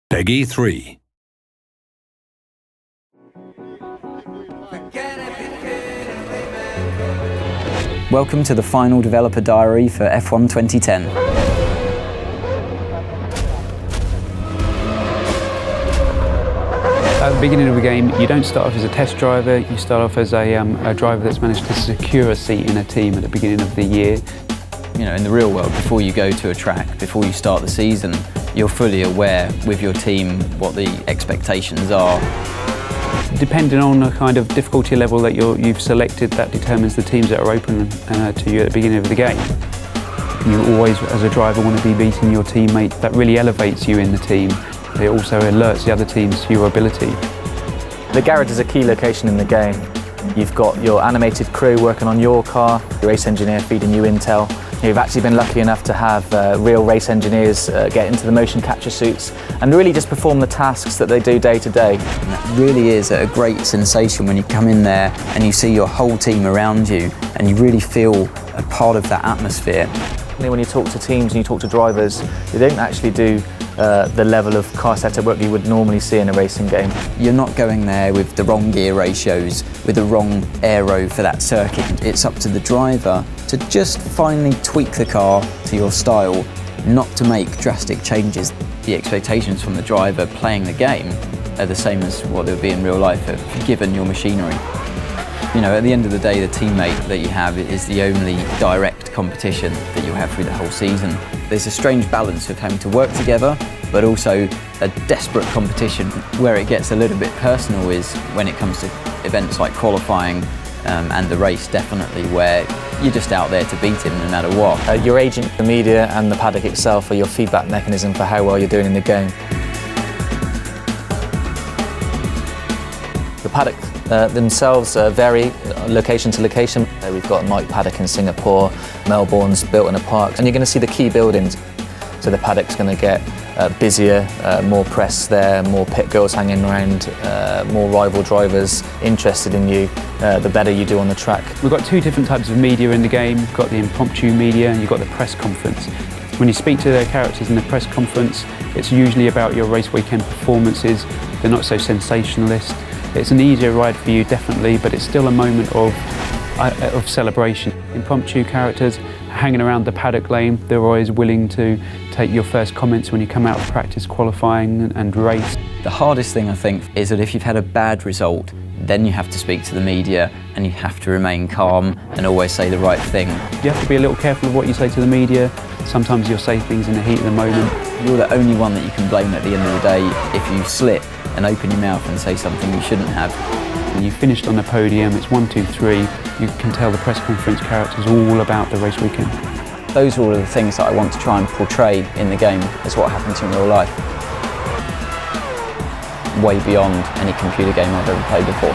Peggy 3. Welcome to the final developer diary for F1 2010. At the beginning of the game, you don't start off as a test driver, you start off as a driver that's managed to secure a seat in a team at the beginning of the year. You know, in the real world, before you go to a track, before you start the season, you're fully aware with your team what the expectations are. Depending on the kind of difficulty level that you've selected, that determines the teams that are open to you at the beginning of the game. You always, as a driver, want to be beating your teammate. That really elevates you in the team. It also alerts the other teams to your ability. The garage is a key location in the game. You've got your animated crew working on your car, your race engineer feeding you intel. You've actually been lucky enough to have real race engineers get into the motion capture suits and really just perform the tasks that they do day to day. And that really is a great sensation when you come in there and you see your whole team around you and you really feel a part of that atmosphere. When you talk to teams and you talk to drivers, they don't actually do the level of car setup work you would normally see in a racing game. You're not going there with the wrong gear ratios, with the wrong aero for that circuit. It's up to the driver to just finally tweak the car to your style, not to make drastic changes. The expectations from the driver playing the game are the same as what they would be in real life, given your machinery. You know, at the end of the day, the teammate that you have is the only direct competition that you have through the whole season. There's a strange balance of having to work together, but also a desperate competition. Where it gets a little bit personal is when it comes to events like qualifying and the race, definitely, where you're just out there to beat him no matter what. Your agent, the media and the paddock itself are your feedback mechanism for how well you're doing in the game. The paddock themselves vary location to location. We've got Mike Paddock in Singapore, Melbourne's built in a park, and you're going to see the key buildings. So the paddock's going to get busier, more press there, more pit girls hanging around, more rival drivers interested in you, the better you do on the track. We've got two different types of media in the game. You've got the impromptu media and you've got the press conference. When you speak to their characters in the press conference, it's usually about your race weekend performances. They're not so sensationalist. It's an easier ride for you, definitely, but it's still a moment of celebration. Impromptu characters hanging around the paddock lane, they're always willing to take your first comments when you come out of practice, qualifying and race. The hardest thing, I think, is that if you've had a bad result, then you have to speak to the media and you have to remain calm and always say the right thing. You have to be a little careful of what you say to the media. Sometimes you'll say things in the heat of the moment. You're the only one that you can blame at the end of the day if you slip and open your mouth and say something you shouldn't have. When you finished on the podium, it's 1, 2, 3, you can tell the press conference characters all about the race weekend. Those are all of the things that I want to try and portray in the game as what happens in real life. Way beyond any computer game I've ever played before.